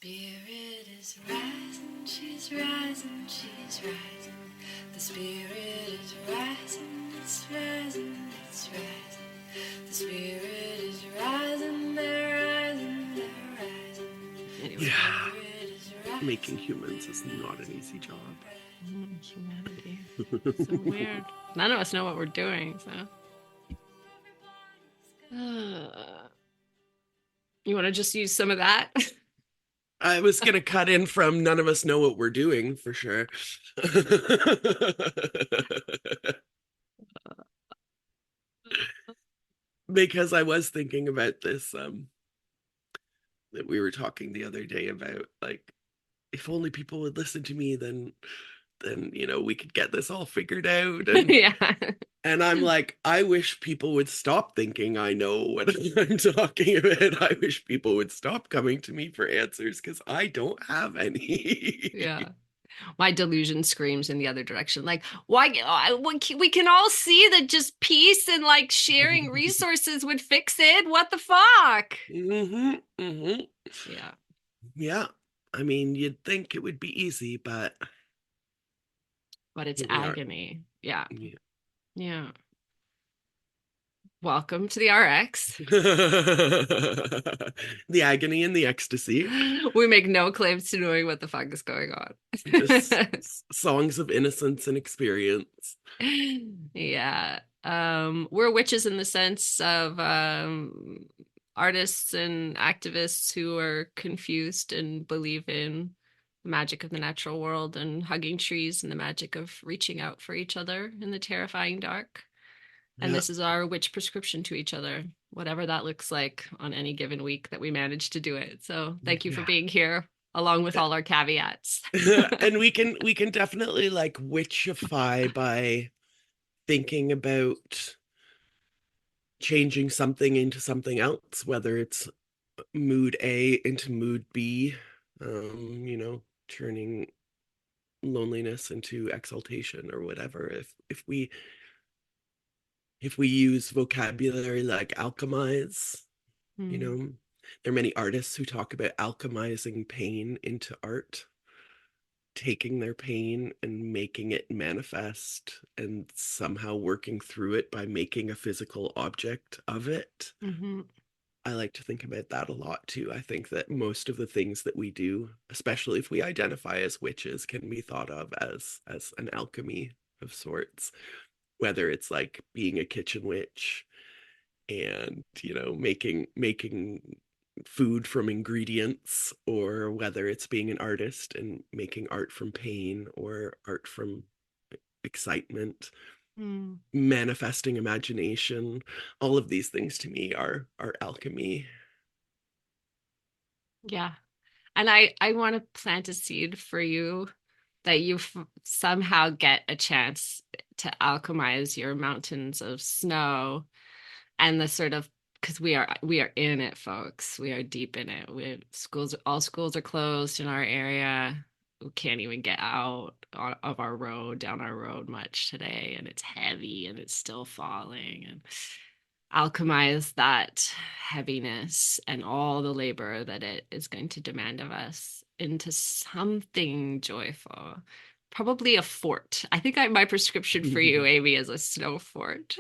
spirit is rising, she's rising, she's rising. The spirit is rising, it's rising, it's rising. The spirit is rising, they're rising, they're rising. Anyway. Yeah. Making humans is not an easy job. Humanity. So weird. None of us know what we're doing, so. You want to just use some of that? I was going to cut in from none of us know what we're doing, for sure. Because I was thinking about this, that we were talking the other day about, like, if only people would listen to me, then we could get this all figured out. And, yeah. And I'm like, I wish people would stop thinking I know what I'm talking about. I wish people would stop coming to me for answers because I don't have any. Yeah. My delusion screams in the other direction. Like, why? We can all see that just peace and like sharing resources would fix it. What the fuck? Mm-hmm, mm-hmm. Yeah. Yeah. I mean, you'd think it would be easy, but it's agony. Yeah. Yeah. Yeah. Welcome to the RX. The agony and the ecstasy. We make no claims to knowing what the fuck is going on. Just songs of innocence and experience. Yeah. We're witches in the sense of artists and activists who are confused and believe in the magic of the natural world and hugging trees and the magic of reaching out for each other in the terrifying dark. And this is our witch prescription to each other, whatever that looks like on any given week that we manage to do it. So thank you for being here, along with all our caveats. And we can definitely like witchify by thinking about changing something into something else, whether it's mood A into mood B, turning loneliness into exaltation or whatever. If we use vocabulary like alchemize, there are many artists who talk about alchemizing pain into art, taking their pain and making it manifest and somehow working through it by making a physical object of it. Mm-hmm. I like to think about that a lot too. I think that most of the things that we do, especially if we identify as witches, can be thought of as an alchemy of sorts, whether it's like being a kitchen witch and making food from ingredients, or whether it's being an artist and making art from pain or art from excitement, manifesting imagination. All of these things to me are alchemy. Yeah. And I want to plant a seed for you that you somehow get a chance to alchemize your mountains of snow and the sort of, because we are in it, folks. We are deep in it. All schools are closed in our area. We can't even get out of our road, down our road much today, and it's heavy and it's still falling. And alchemize that heaviness and all the labor that it is going to demand of us into something joyful. Probably a fort. I think my prescription for you, Amy, is a snow fort.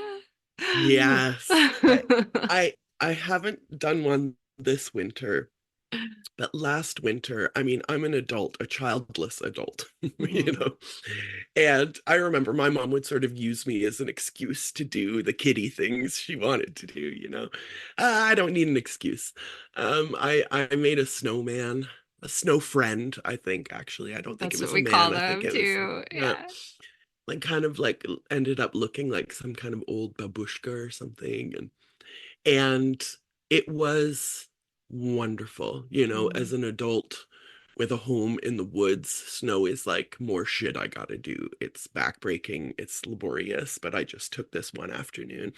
Yes. I haven't done one this winter, but last winter, I mean, I'm an adult, a childless adult, and I remember my mom would sort of use me as an excuse to do the kiddie things she wanted to do. I don't need an excuse. I made a snowman, a snow friend, I think, actually. I don't think That's it was what we a man. call I think them it too. was, Yeah. like kind of like ended up looking like some kind of old babushka or something, and it was wonderful. As an adult with a home in the woods, snow is like more shit I gotta do. It's backbreaking, it's laborious, but I just took this one afternoon.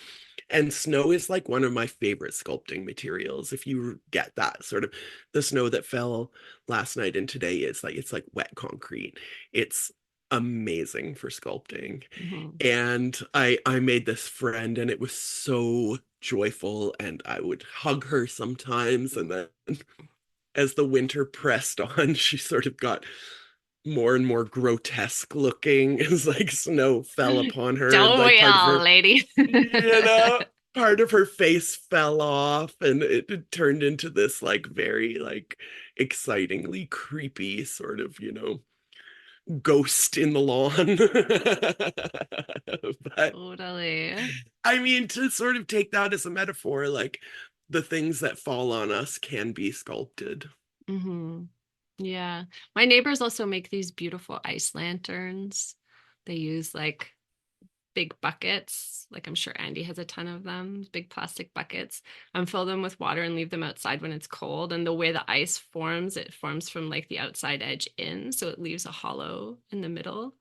And snow is like one of my favorite sculpting materials. If you get that sort of, the snow that fell last night and today is like, it's like wet concrete. It's amazing for sculpting. And I made this friend, and it was so joyful, and I would hug her sometimes, and then as the winter pressed on, she sort of got more and more grotesque looking as like snow fell upon her, and Don't like we all, lady? you know, part of her face fell off, and it turned into this like very like excitingly creepy sort of, ghost in the lawn. But Totally. I mean, to sort of take that as a metaphor, like the things that fall on us can be sculpted. Hmm. Yeah. My neighbors also make these beautiful ice lanterns. They use like big buckets. Like I'm sure Andy has a ton of them, big plastic buckets, and fill them with water and leave them outside when it's cold. And the way the ice forms, it forms from like the outside edge in. So it leaves a hollow in the middle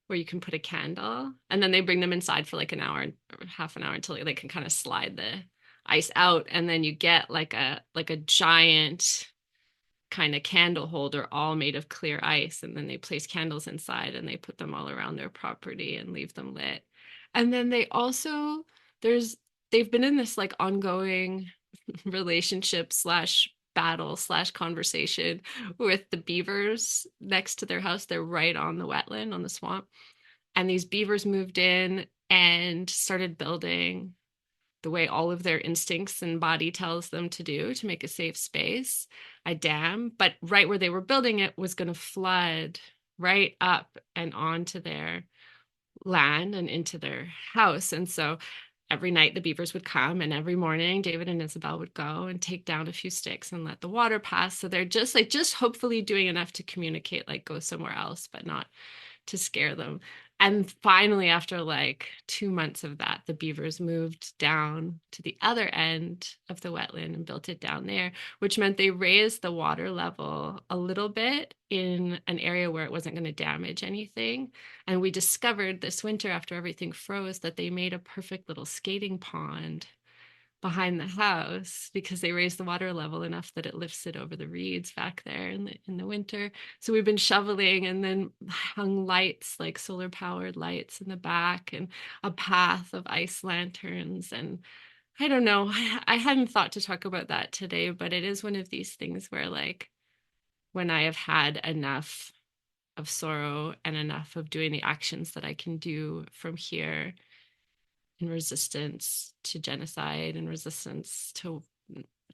where you can put a candle. And then they bring them inside for like an hour or half an hour until they can kind of slide the ice out. And then you get like a giant kind of candle holder all made of clear ice, and then they place candles inside and they put them all around their property and leave them lit. And then they also there's they've been in this like ongoing relationship slash battle slash conversation with the beavers next to their house. They're right on the wetland, on the swamp, and these beavers moved in and started building the way all of their instincts and body tells them to do to make a safe space, a dam. But right where they were building it was going to flood right up and onto their land and into their house. And so every night the beavers would come, and every morning David and Isabel would go and take down a few sticks and let the water pass. So they're just hopefully doing enough to communicate, like go somewhere else, but not to scare them. And finally, after like 2 months of that, the beavers moved down to the other end of the wetland and built it down there, which meant they raised the water level a little bit in an area where it wasn't going to damage anything. And we discovered this winter, after everything froze, that they made a perfect little skating pond behind the house because they raised the water level enough that it lifts it over the reeds back there in the winter. So we've been shoveling and then hung lights, like solar powered lights in the back, and a path of ice lanterns. And I don't know, I hadn't thought to talk about that today, but it is one of these things where like when I have had enough of sorrow and enough of doing the actions that I can do from here in resistance to genocide and resistance to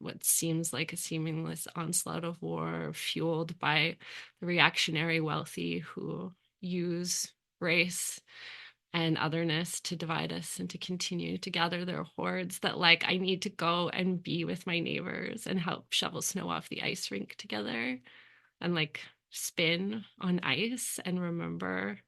what seems like a seamless onslaught of war fueled by the reactionary wealthy who use race and otherness to divide us and to continue to gather their hordes, that like I need to go and be with my neighbors and help shovel snow off the ice rink together and like spin on ice and remember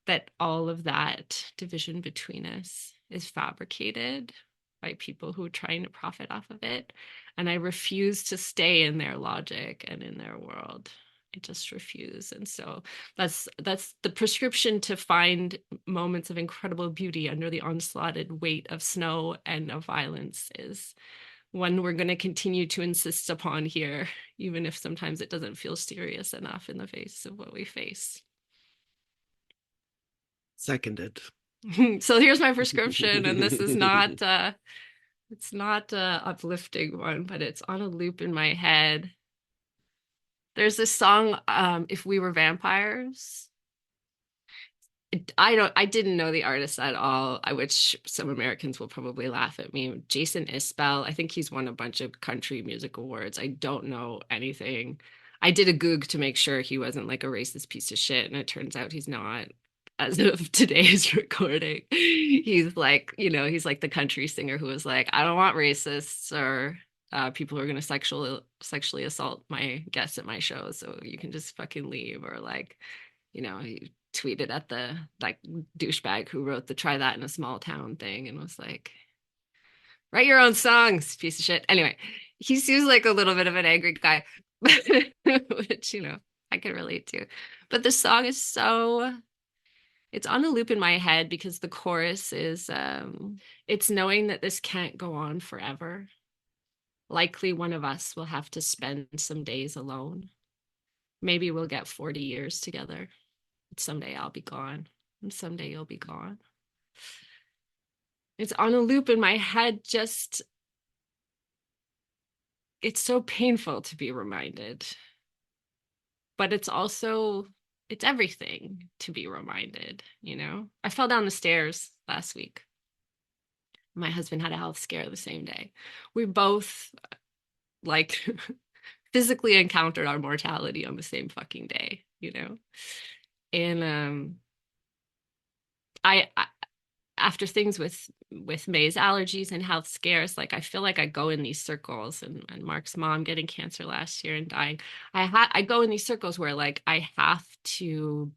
that all of that division between us is fabricated by people who are trying to profit off of it. And I refuse to stay in their logic and in their world. I just refuse. And so that's the prescription to find moments of incredible beauty under the onslaughted weight of snow and of violence is one we're going to continue to insist upon here, even if sometimes it doesn't feel serious enough in the face of what we face. Seconded. So here's my prescription, and this is not it's not a uplifting one, but it's on a loop in my head. There's this song, If We Were Vampires. I didn't know the artist at all, which some Americans will probably laugh at me. Jason Isbell, I think he's won a bunch of country music awards. I don't know anything. I did a Goog to make sure he wasn't like a racist piece of shit, and it turns out he's not. As of today's recording, he's like, he's like the country singer who was like, I don't want racists or people who are going to sexually assault my guests at my show, so you can just fucking leave, or like, he tweeted at the like douchebag who wrote the "try that in a small town" thing and was like, write your own songs, piece of shit. Anyway, he seems like a little bit of an angry guy, which I can relate to. But the song is it's on a loop in my head because the chorus is it's knowing that this can't go on forever. Likely one of us will have to spend some days alone. Maybe we'll get 40 years together. Someday I'll be gone, and someday you'll be gone. It's on a loop in my head, just it's so painful to be reminded, but it's also, it's everything to be reminded, you know? I fell down the stairs last week. My husband had a health scare the same day. We both like physically encountered our mortality on the same fucking day, you know? And I after things with May's allergies and health scares, like I feel like I go in these circles, and Mark's mom getting cancer last year and dying. I go in these circles where like I have to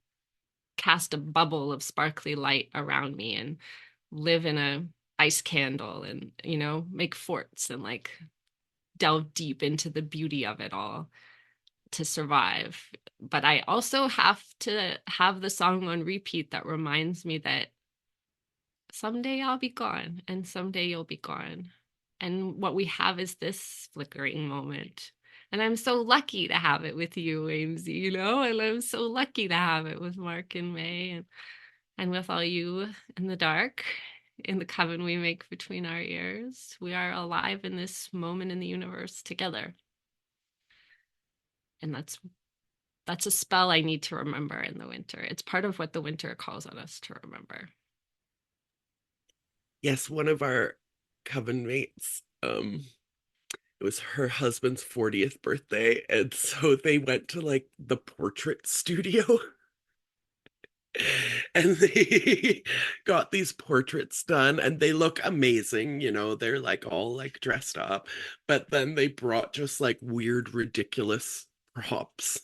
cast a bubble of sparkly light around me and live in a ice candle and, you know, make forts and like delve deep into the beauty of it all to survive. But I also have to have the song on repeat that reminds me that someday I'll be gone and someday you'll be gone. And what we have is this flickering moment. And I'm so lucky to have it with you, Amesy, you know, and I'm so lucky to have it with Mark and May and with all you in the dark, in the coven we make between our ears. We are alive in this moment in the universe together. And that's a spell I need to remember in the winter. It's part of what the winter calls on us to remember. Yes, one of our coven mates, it was her husband's 40th birthday, and so they went to like the portrait studio and they got these portraits done, and they look amazing, you know, they're like all like dressed up, but then they brought just like weird, ridiculous props.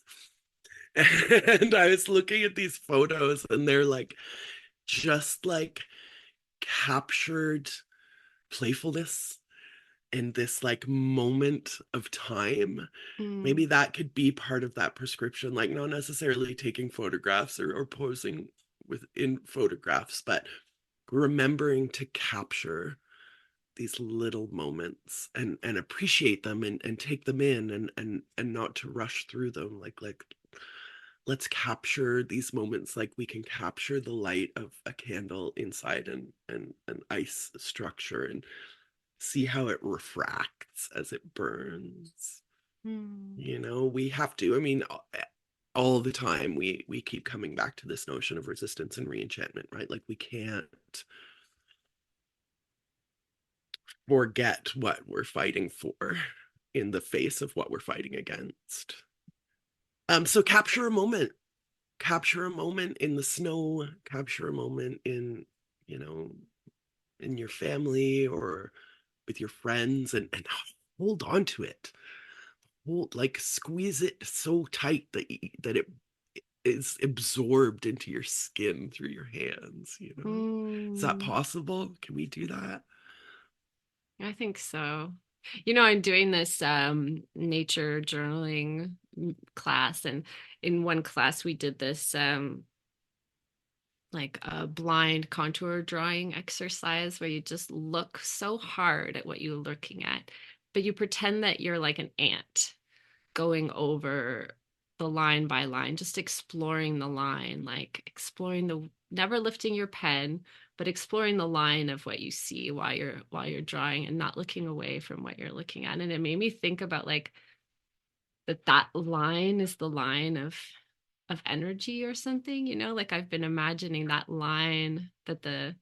And I was looking at these photos, and they're like just like captured playfulness in this like moment of time. Maybe Mm. that could be part of that prescription, like not necessarily taking photographs or posing within photographs, but remembering to capture these little moments and appreciate them and take them in and not to rush through them, like let's capture these moments like we can capture the light of a candle inside an ice structure and see how it refracts as it burns. Mm. You know, we have to, I mean, all the time we keep coming back to this notion of resistance and reenchantment, right? Like we can't forget what we're fighting for in the face of what we're fighting against. So capture a moment in the snow, capture a moment in, you know, in your family or with your friends, and hold on to it. Hold, like squeeze it so tight that it is absorbed into your skin through your hands, you know? Is that Mm. possible? Can we do that? I think so. You know, I'm doing this nature journaling class, and in one class we did this like a blind contour drawing exercise where you just look so hard at what you're looking at, but you pretend that you're like an ant going over the line by line, just exploring the line, like exploring the, never lifting your pen, but exploring the line of what you see while you're drawing and not looking away from what you're looking at. And it made me think about like that line is the line of energy or something, you know, like I've been imagining that line that the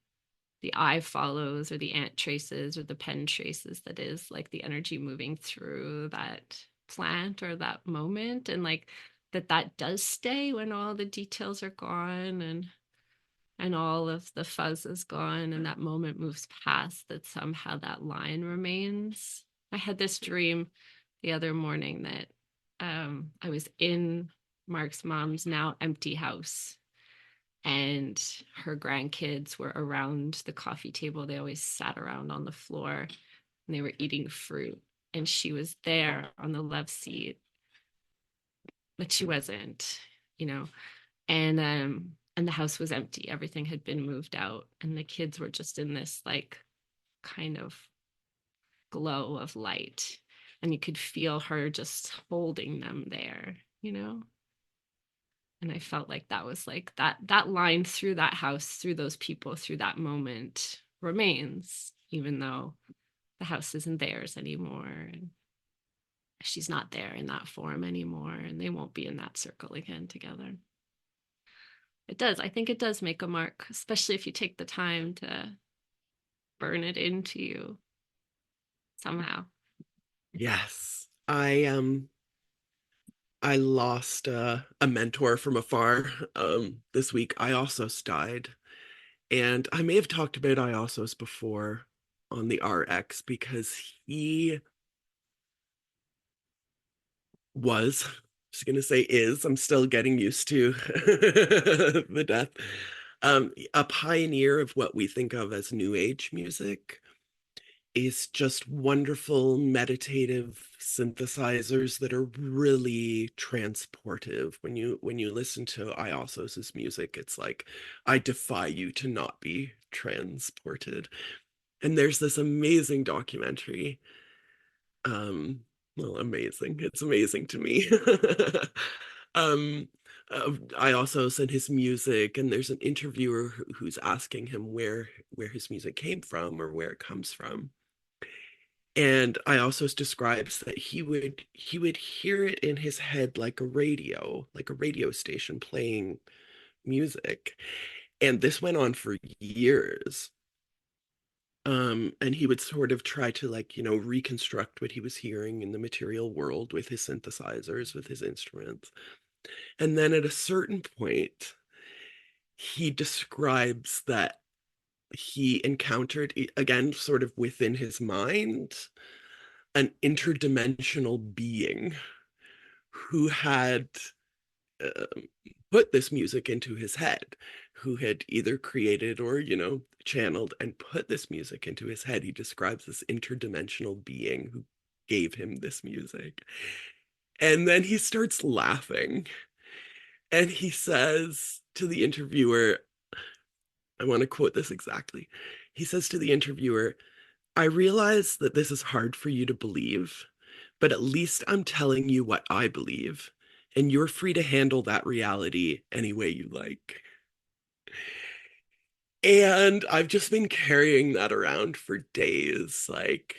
eye follows or the ant traces or the pen traces, that is like the energy moving through that plant or that moment, and like that does stay when all the details are gone and all of the fuzz is gone and that moment moves past, that somehow that line remains. I had this dream the other morning that I was in Mark's mom's now empty house, and her grandkids were around the coffee table. They always sat around on the floor and they were eating fruit. And she was there on the love seat, but she wasn't, you know. And the house was empty. Everything had been moved out. And the kids were just in this like kind of glow of light. And you could feel her just holding them there, you know? And I felt like that was like that line through that house, through those people, through that moment remains, even though the house isn't theirs anymore. she's not there in that form anymore, and they won't be in that circle again together. It does. I think it does make a mark, especially if you take the time to burn it into you somehow. Yes. I lost a mentor from afar this week. Iossos died. And I may have talked about Iossos before on the RX because he was, I was going to say is, I'm still getting used to the death, a pioneer of what we think of as New Age music. Is just wonderful meditative synthesizers that are really transportive. When you listen to Iossos's music, it's like, I defy you to not be transported. And there's this amazing documentary. Well, amazing. It's amazing to me. um Iossos and his music, and there's an interviewer who's asking him where his music came from or where it comes from. And I also describes that he would hear it in his head like a radio station playing music. And this went on for years. And he would sort of try to reconstruct what he was hearing in the material world with his synthesizers, with his instruments. And then at a certain point, he describes that he encountered, again, sort of within his mind, an interdimensional being who had uh, put this music into his head, who had either created or, channeled and put this music into his head. He describes this interdimensional being who gave him this music. And then he starts laughing. And he says to the interviewer, I want to quote this exactly. He says to the interviewer, I realize that this is hard for you to believe, but at least I'm telling you what I believe, and you're free to handle that reality any way you like. And I've just been carrying that around for days, like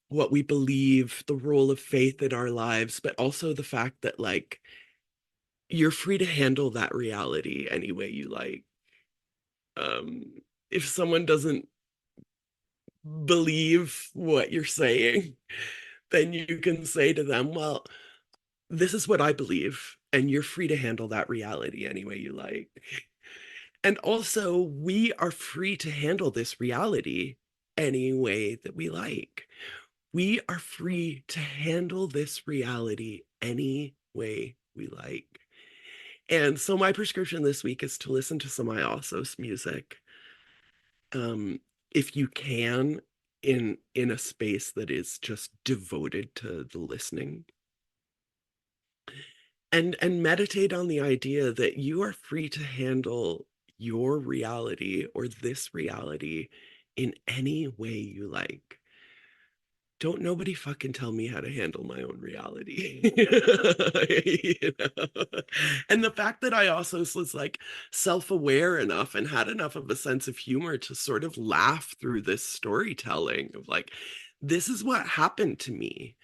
what we believe, the role of faith in our lives, but also the fact that, like, you're free to handle that reality any way you like. If someone doesn't believe what you're saying, then you can say to them, well, this is what I believe, and you're free to handle that reality any way you like. And also, we are free to handle this reality any way that we like. We are free to handle this reality any way we like. And so my prescription this week is to listen to some Iossos music. If you can, in a space that is just devoted to the listening, and meditate on the idea that you are free to handle your reality or this reality in any way you like. Don't nobody fucking tell me how to handle my own reality. You know? And the fact that I also was like self-aware enough and had enough of a sense of humor to sort of laugh through this storytelling of like, this is what happened to me.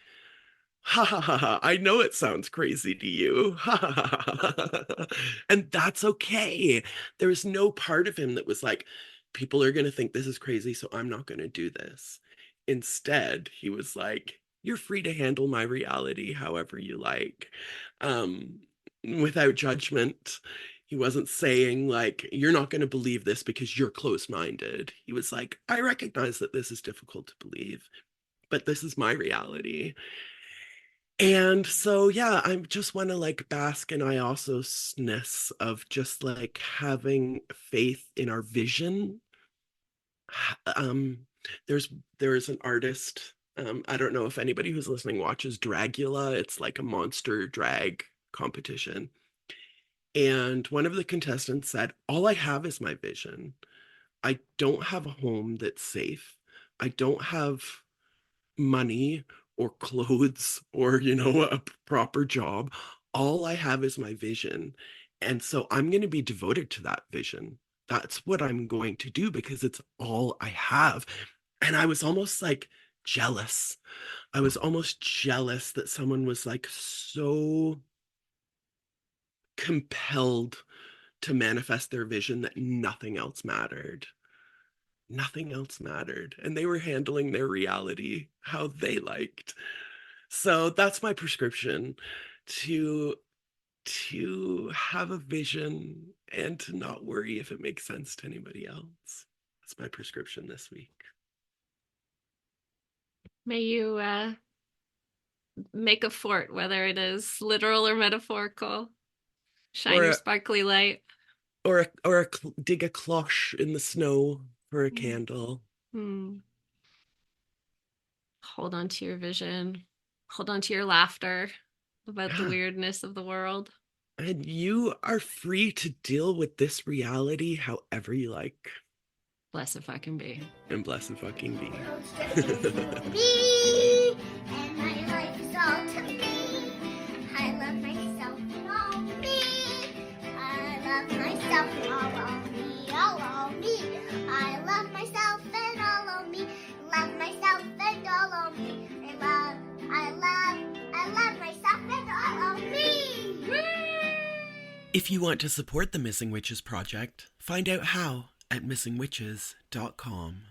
Ha ha ha ha. I know it sounds crazy to you. Ha ha ha ha. And that's okay. There's no part of him that was like, people are going to think this is crazy, so I'm not going to do this. Instead, he was like, you're free to handle my reality however you like, without judgment. He wasn't saying, like, you're not going to believe this because you're close-minded. He was like, I recognize that this is difficult to believe, but this is my reality. And so, yeah, I just want to like bask in Iososness of just like having faith in our vision. Um, there's there's an artist. I don't know if anybody who's listening watches Dragula. It's like a monster drag competition. And one of the contestants said, all I have is my vision. I don't have a home that's safe. I don't have money or clothes or, a proper job. All I have is my vision. And so I'm going to be devoted to that vision. That's what I'm going to do because it's all I have. And I was almost like jealous. I was almost jealous that someone was like so compelled to manifest their vision that nothing else mattered. Nothing else mattered. And they were handling their reality how they liked. So that's my prescription, to have a vision and to not worry if it makes sense to anybody else. That's my prescription this week. May you make a fort, whether it is literal or metaphorical. Shine Or your a, sparkly light. dig a cloche in the snow for a candle. Hold on to your vision. Hold on to your laughter about the Yeah. weirdness of the world. And you are free to deal with this reality however you like. Blessed fucking be. And blessed fucking be. Me and my life is all to me. I love myself and all me. I love myself and all of me, all of me. I love myself and all of me. Love myself and all of me. I love myself and all of me. If you want to support the Missing Witches Project, find out how at missingwitches.com.